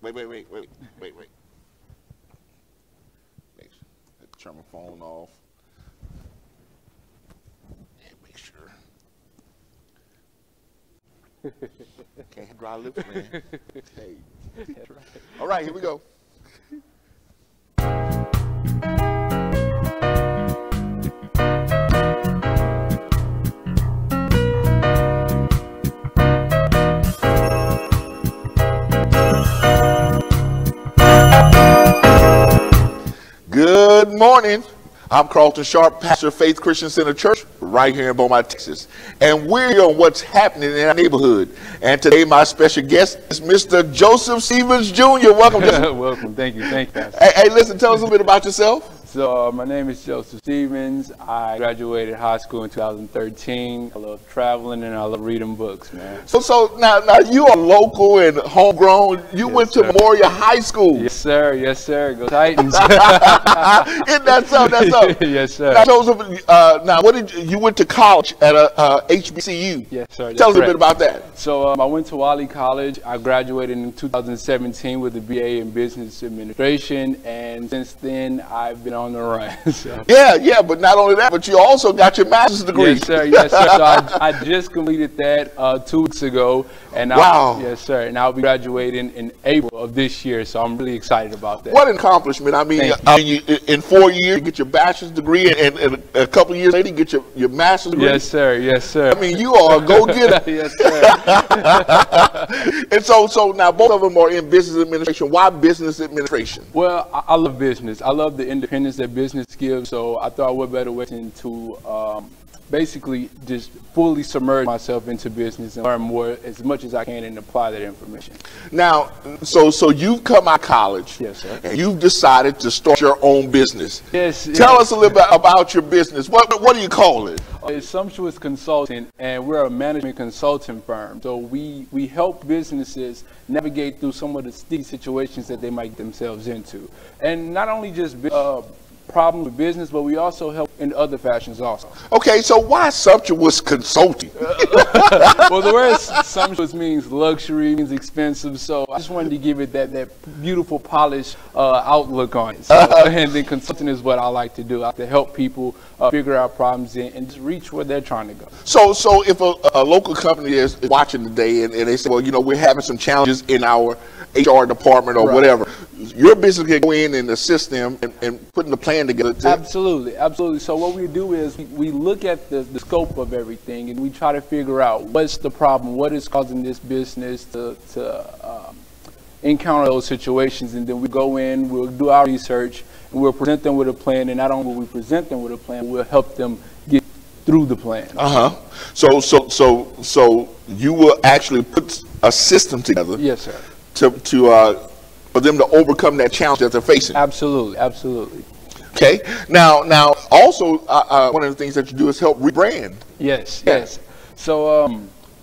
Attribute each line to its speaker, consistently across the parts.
Speaker 1: Wait. Turn my phone off. And make sure. Can't have dry lips, man. Hey.
Speaker 2: That's right.
Speaker 1: All right, here we go. Good morning. I'm Carlton Pastor of Faith Christian Center Church, right here in Beaumont, Texas. And we're here on what's happening in our neighborhood. And today, my special guest is Mr. Joseph Stevens Jr. Welcome, Joseph.
Speaker 2: Welcome. Thank you, Pastor.
Speaker 1: Hey, listen, tell us a little bit about yourself.
Speaker 2: So, my name is Joseph Stevens. I graduated high school in 2013. I love traveling and I love reading books, man.
Speaker 1: So now you are local and homegrown. You went to Memorial High School.
Speaker 2: Yes, sir. Yes, sir. Go Titans.
Speaker 1: Isn't that so? That's so.
Speaker 2: Yes, sir.
Speaker 1: Now, Joseph, now what did you went to college at HBCU?
Speaker 2: Yes, sir.
Speaker 1: Tell us a bit about that.
Speaker 2: So I went to Wally College. I graduated in 2017 with a BA in Business Administration, and since then I've been on the run. So.
Speaker 1: Yeah, but not only that, but you also got your master's degree.
Speaker 2: Yes, sir. Yes, sir. So I just completed that 2 weeks ago, and
Speaker 1: wow.
Speaker 2: Yes, sir. And I'll be graduating in April of this year, so I'm really excited about that.
Speaker 1: What an accomplishment! I mean, you, in 4 years you get your bachelor's degree, and a couple of years later you get your master's degree.
Speaker 2: Yes, sir. Yes, sir.
Speaker 1: I mean, you are a go-getter.
Speaker 2: Yes, sir.
Speaker 1: And so now both of them are in business administration. Why business administration?
Speaker 2: Well, I love business. I love the independence that business gives. So I thought what better way than to basically just fully submerge myself into business and learn more as much as I can and apply that information.
Speaker 1: Now, so you've come out of college.
Speaker 2: Yes, sir.
Speaker 1: And you've decided to start your own business.
Speaker 2: Yes.
Speaker 1: Tell us a little bit about your business. What do you call it?
Speaker 2: It's Sumptuous Consulting, and we're a management consulting firm. So we help businesses navigate through some of the sticky situations that they might get themselves into. And not only just problems with business, but we also help in other fashions also.
Speaker 1: Okay, so why Sumptuous Consulting?
Speaker 2: Well, the word sumptuous means luxury, means expensive, so I just wanted to give it that beautiful, polished outlook on it. So, and then consulting is what I like to do. I like to help people figure out problems and just reach where they're trying to go. So
Speaker 1: if a local company is watching today and they say, well, we're having some challenges in our HR department or whatever, your business can go in and assist them and putting the plan together.
Speaker 2: Absolutely. So what we do is we look at the scope of everything and we try to figure out what's the problem, what is causing this business to encounter those situations, and then we go in, we'll do our research, and we'll present them with a plan, and not only will we present them with a plan, we'll help them get through the plan.
Speaker 1: So you will actually put a system together.
Speaker 2: Yes, sir.
Speaker 1: For them to overcome that challenge that they're facing.
Speaker 2: Absolutely.
Speaker 1: Okay. Now, also, one of the things that you do is help rebrand.
Speaker 2: Yes. So,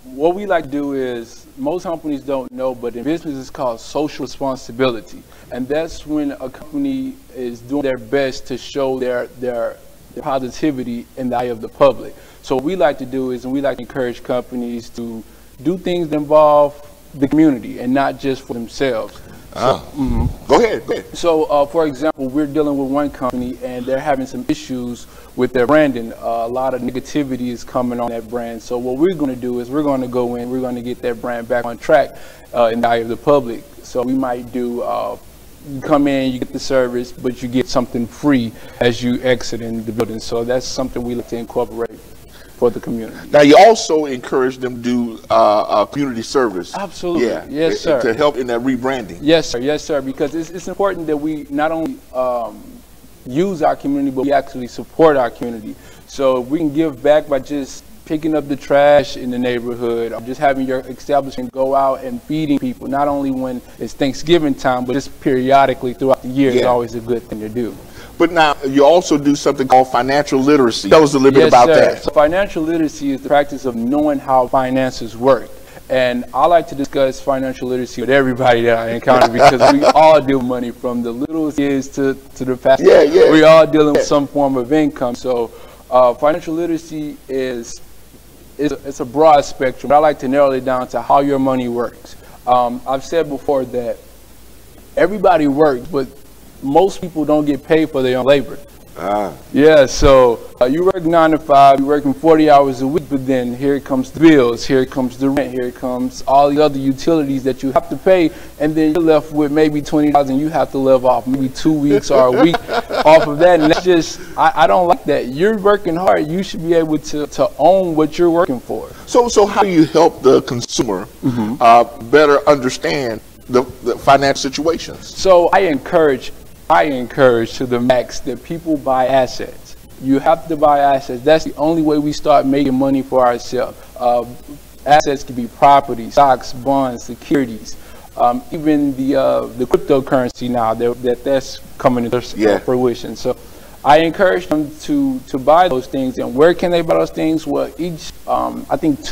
Speaker 2: what we like to do is, most companies don't know, but in business it's called social responsibility, and that's when a company is doing their best to show their positivity in the eye of the public. So, what we like to do is, and we like to encourage companies to do things that involve the community and not just for themselves.
Speaker 1: Go ahead.
Speaker 2: So, for example, we're dealing with one company and they're having some issues with their branding. A lot of negativity is coming on that brand. So what we're going to do is we're going to go in, we're going to get that brand back on track in the eye of the public. So we might do, you come in, you get the service, but you get something free as you exit in the building. So that's something we like to incorporate for the community.
Speaker 1: Now, you also encourage them to do community service.
Speaker 2: Absolutely.
Speaker 1: Yeah.
Speaker 2: Yes, sir.
Speaker 1: To help in that rebranding.
Speaker 2: Yes, sir. Because it's important that we not only use our community, but we actually support our community. So we can give back by just picking up the trash in the neighborhood, or just having your establishment go out and feeding people, not only when it's Thanksgiving time, but just periodically throughout the year. Is always a good thing to do.
Speaker 1: But now you also do something called financial literacy. Tell us a little bit about that.
Speaker 2: So financial literacy is the practice of knowing how finances work. And I like to discuss financial literacy with everybody that I encounter because we all deal with money, from the little kids to the fast. We all dealing with some form of income. So financial literacy it's a broad spectrum, but I like to narrow it down to how your money works. I've said before that everybody works, but most people don't get paid for their own labor. Yeah, so you work 9 to 5, you're working 40 hours a week, but then here comes the bills, here comes the rent, here comes all the other utilities that you have to pay, and then you're left with maybe $20 and you have to live off maybe 2 weeks or a week off of that. And that's just, I don't like that. You're working hard. You should be able to own what you're working for.
Speaker 1: So how do you help the consumer better understand the financial situations?
Speaker 2: So I encourage to the max that people buy assets. You have to buy assets. That's the only way we start making money for ourselves. Assets can be property, stocks, bonds, securities, even the cryptocurrency now that's coming into fruition. So I encourage them to buy those things. And where can they buy those things? Well, each I think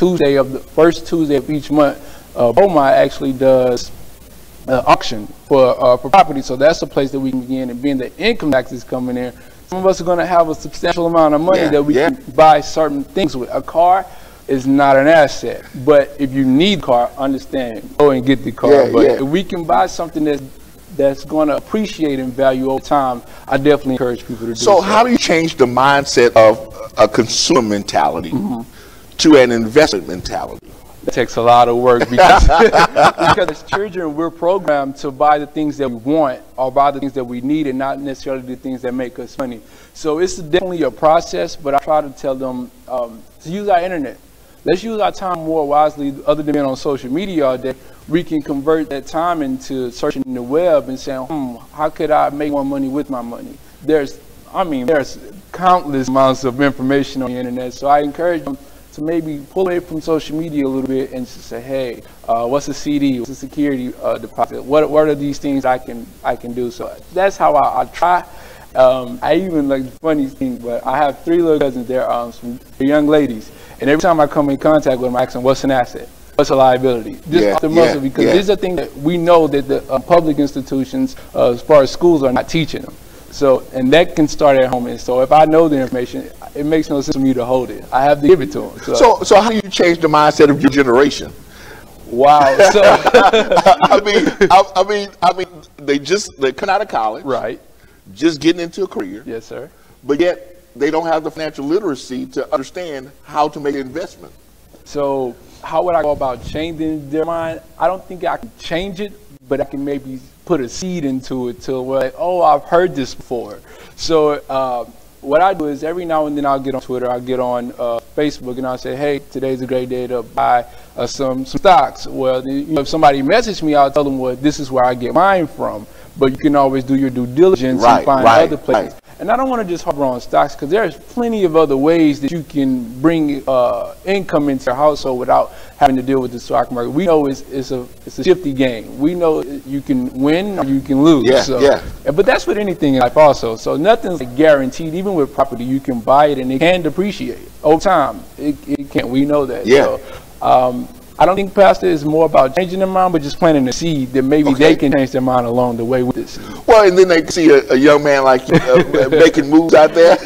Speaker 2: first Tuesday of each month, Beaumont actually does auction for property, so that's a place that we can begin. And being the income tax is coming in, some of us are going to have a substantial amount of money that we can buy certain things with. A car is not an asset, but if you need a car, understand, go and get the car. If we can buy something that's going to appreciate in value over time, I definitely encourage people to do so.
Speaker 1: So how do you change the mindset of a consumer mentality to an investment mentality?
Speaker 2: It takes a lot of work because as children, we're programmed to buy the things that we want or buy the things that we need and not necessarily the things that make us money. So it's definitely a process, but I try to tell them to use our internet. Let's use our time more wisely. Other than being on social media all day, we can convert that time into searching the web and saying, how could I make more money with my money? There's countless amounts of information on the internet, so I encourage them to maybe pull away from social media a little bit and just say, hey, what's a CD? What's a security deposit? What are these things I can do? So that's how I try. I even like the funny thing, but I have 3 little cousins. They're young ladies, and every time I come in contact with them, I ask them, what's an asset? What's a liability? Just off the muscle, because these are things that we know that the public institutions, as far as schools, are not teaching them. So, and that can start at home. And so if I know the information, it makes no sense for me to hold it. I have to give it to them.
Speaker 1: So how do you change the mindset of your generation?
Speaker 2: Wow. So
Speaker 1: I mean, they come out of college,
Speaker 2: right?
Speaker 1: Just getting into a career.
Speaker 2: Yes, sir.
Speaker 1: But yet they don't have the financial literacy to understand how to make an investment.
Speaker 2: So how would I go about changing their mind? I don't think I can change it, but I can maybe put a seed into it till we're like, oh, I've heard this before. So what I do is every now and then I'll get on Twitter, I'll get on Facebook, and I'll say, hey, today's a great day to buy some stocks. Well, if somebody messaged me, I'll tell them, well, this is where I get mine from. But you can always do your due diligence and find other places. And I don't want to just harbor on stocks, because there's plenty of other ways that you can bring income into your household without having to deal with the stock market. We know it's a shifty game. We know you can win or you can lose. But that's with anything in life also. So nothing's guaranteed. Even with property, you can buy it and it can depreciate over time. It can. We know that. So, I don't think, Pastor, is more about changing their mind, but just planting a seed that maybe they can change their mind along the way with this.
Speaker 1: Well, and then they see a young man like you making moves out there.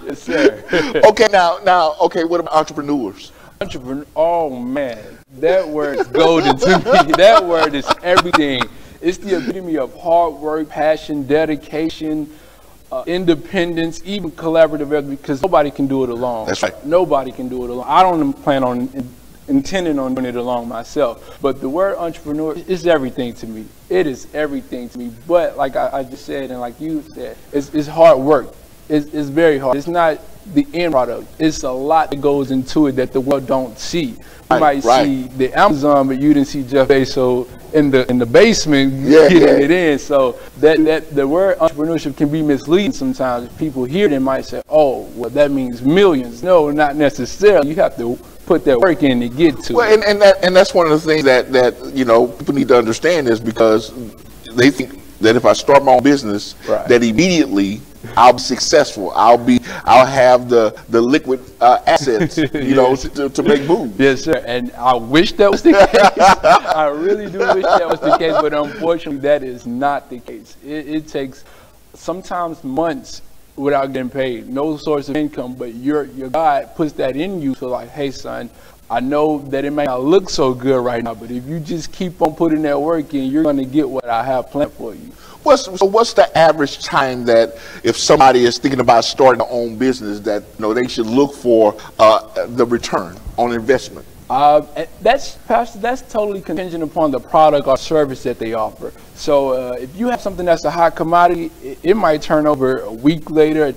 Speaker 2: Yes, sir.
Speaker 1: Okay, now, okay, what about entrepreneurs?
Speaker 2: Oh man, that word is golden to me. That word is everything. It's the epitome of hard work, passion, dedication, independence, even collaborative effort, because nobody can do it alone.
Speaker 1: That's right.
Speaker 2: Nobody can do it alone. I don't plan on intending on doing it alone myself. But the word entrepreneur is everything to me. It is everything to me. But like I just said, and like you said, it's hard work. It's very hard. It's not the end product. It's a lot that goes into it that the world don't see. You might see the Amazon, but you didn't see Jeff Bezos in the basement getting it in. So that the word entrepreneurship can be misleading sometimes. If people hear it, they might say, "Oh, well, that means millions." No, not necessarily. You have to put that work in to get to it.
Speaker 1: And that's one of the things that you know people need to understand, is because they think that if I start my own business, that immediately I'll be successful. I'll have the liquid assets, you know, to make moves.
Speaker 2: Yes, sir. And I wish that was the case. I really do wish that was the case, but unfortunately, that is not the case. It takes sometimes months without getting paid, no source of income, but your God puts that in you. So like, hey, son, I know that it may not look so good right now, but if you just keep on putting that work in, you're going to get what I have planned for you.
Speaker 1: What's the average time that if somebody is thinking about starting their own business that they should look for the return on investment?
Speaker 2: That's totally contingent upon the product or service that they offer. So if you have something that's a hot commodity, it might turn over a week later,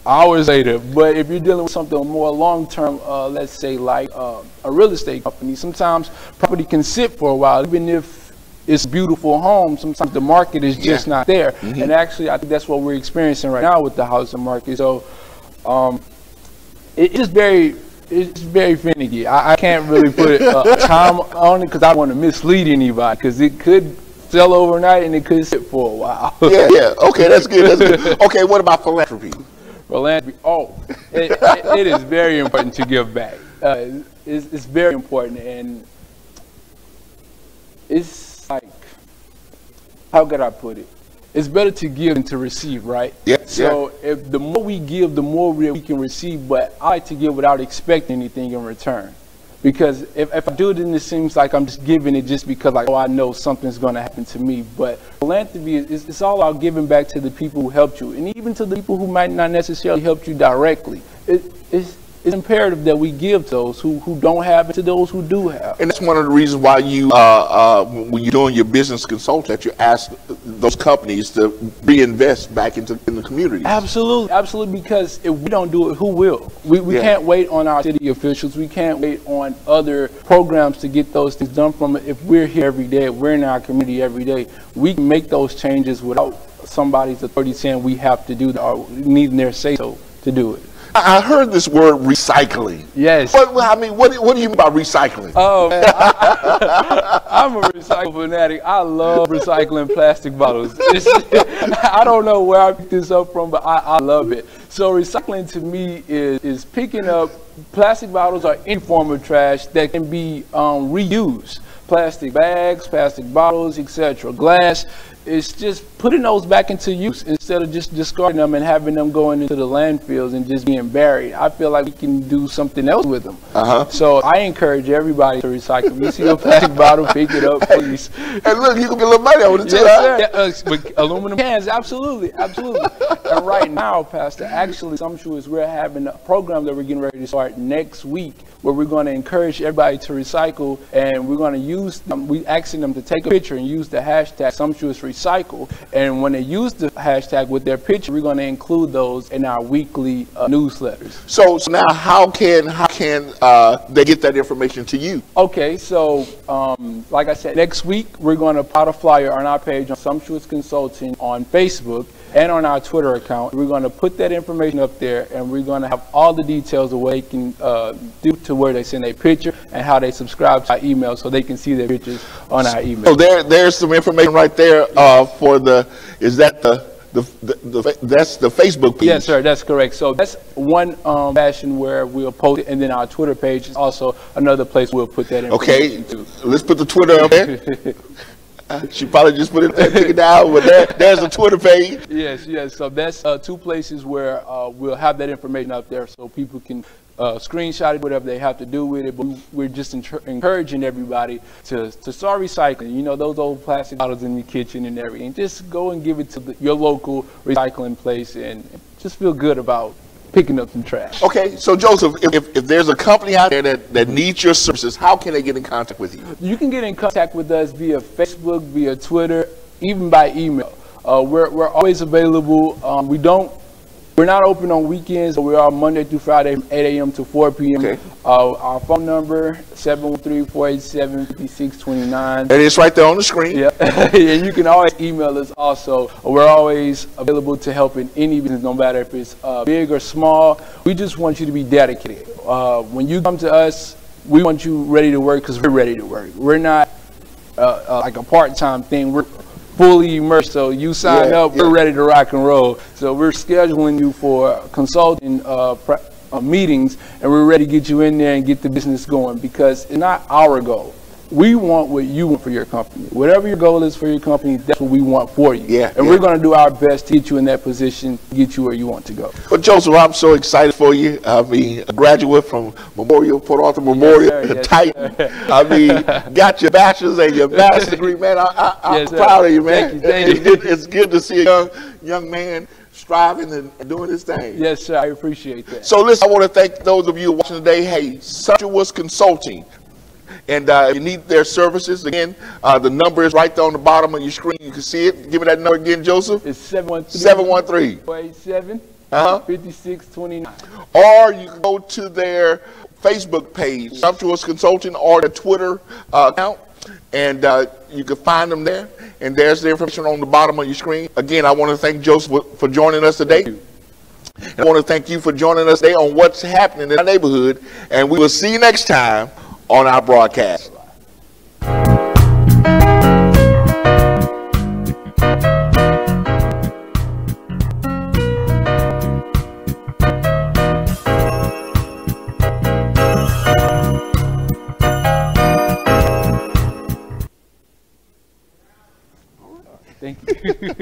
Speaker 2: hours later. But if you're dealing with something more long-term, let's say like a real estate company, sometimes property can sit for a while, even if it's a beautiful home. Sometimes the market is just not there. And actually, I think that's what we're experiencing right now with the housing market. So it's very finicky. I can't really put a time on it because I don't want to mislead anybody, because it could sell overnight and it could sit for a while.
Speaker 1: Yeah. Okay, that's good. That's good. Okay, what about philanthropy?
Speaker 2: Philanthropy. It is very important to give back. It's very important, and it's like, how could I put it? It's better to give than to receive, right?
Speaker 1: Yeah.
Speaker 2: So if the more we give, the more we can receive. But I like to give without expecting anything in return. Because if I do it, then it seems like I'm just giving it just because, like, I know something's going to happen to me. But philanthropy it's all about giving back to the people who helped you, and even to the people who might not necessarily help you directly. It's imperative that we give to those who don't have, and to those who do have.
Speaker 1: And that's one of the reasons why you, when you're doing your business consulting, that you ask those companies to reinvest back in the community.
Speaker 2: Absolutely, because if we don't do it, who will? We can't wait on our city officials. We can't wait on other programs to get those things done from it. If we're here every day, if we're in our community every day, we can make those changes without somebody's authority saying we have to do that or needing their say-so to do it.
Speaker 1: I heard this word recycling.
Speaker 2: Yes.
Speaker 1: What do you mean by recycling?
Speaker 2: Oh, man, I'm a recycle fanatic. I love recycling plastic bottles. I don't know where I picked this up from, but I love it. So recycling to me is picking up plastic bottles or any form of trash that can be reused. Plastic bags, plastic bottles, etc. Glass. It's just putting those back into use instead of just discarding them and having them going into the landfills and just being buried. I feel like we can do something else with them. So I encourage everybody to recycle. If you see a plastic bottle, pick it up, please.
Speaker 1: Hey, look, you can get a little money on it too.
Speaker 2: Yes, sir. With aluminum cans, absolutely. And right now, Pastor, actually, Sumptuous, we're having a program that we're getting ready to start next week, where we're going to encourage everybody to recycle, and we're going to use them. We're asking them to take a picture and use the hashtag Sumptuous Recycle, and when they use the hashtag with their picture, we're going to include those in our weekly newsletters. So
Speaker 1: now how can they get that information to you?
Speaker 2: Okay, so like I said, next week we're going to put a flyer on our page on Sumptuous Consulting on Facebook and on our Twitter account. We're going to put that information up there, and we're going to have all the details of what they can do, to where they send a picture and how they subscribe to our email, so they can see their pictures on our email.
Speaker 1: So there's some information right there for that's the Facebook page?
Speaker 2: Yes, sir, that's correct. So that's one fashion where we'll post it, and then our Twitter page is also another place we'll put that information.
Speaker 1: Okay, let's put the Twitter up there. She probably just put it there, take it down, but there's a Twitter page.
Speaker 2: Yes. So that's two places where we'll have that information out there, so people can screenshot it, whatever they have to do with it. But we're just encouraging everybody to start recycling. You know, those old plastic bottles in your kitchen and everything. Just go and give it to your local recycling place, and just feel good about picking up some trash.
Speaker 1: Okay, so Joseph, if there's a company out there that needs your services, how can they get in contact with you?
Speaker 2: You can get in contact with us via Facebook, via Twitter, even by email. We're always available. We're not open on weekends, but we are Monday through Friday from 8 a.m. to 4 p.m.
Speaker 1: Okay.
Speaker 2: Our phone number, 713-487-5629.
Speaker 1: And it's right there on the screen.
Speaker 2: Yeah. And you can always email us also. We're always available to help in any business, no matter if it's big or small. We just want you to be dedicated. When you come to us, we want you ready to work, because we're ready to work. We're not like a part-time thing. We're fully immersed. So you sign up, we're ready to rock and roll. So we're scheduling you for consulting meetings, and we're ready to get you in there and get the business going, because it's not our goal. we want what you want for your company. Whatever your goal is for your company, that's what we want for you.
Speaker 1: Yeah,
Speaker 2: and we're going to do our best to get you in that position, to get you where you want to go.
Speaker 1: Well, Joseph, I'm so excited for you. I mean, a graduate from Port Arthur Memorial,
Speaker 2: Yes,
Speaker 1: Titan. I mean, got your bachelor's and your master's degree, man. I'm
Speaker 2: Yes,
Speaker 1: proud of you, man.
Speaker 2: Thank you.
Speaker 1: It's good to see a young man striving and doing his thing.
Speaker 2: Yes, sir. I appreciate that.
Speaker 1: So listen, I want to thank those of you watching today. Hey, Sumptuous Consulting. And if you need their services, again, the number is right there on the bottom of your screen. You can see it. Give me that number again, Joseph.
Speaker 2: It's 713
Speaker 1: 713
Speaker 2: 5629.
Speaker 1: Or you can go to their Facebook page, Sumptuous Consulting, or the Twitter account, and you can find them there. And there's the information on the bottom of your screen. Again, I want to thank Joseph for joining us today. And I want to thank you for joining us today on what's happening in our neighborhood. And we will see you next time on our broadcast.
Speaker 2: Thank you.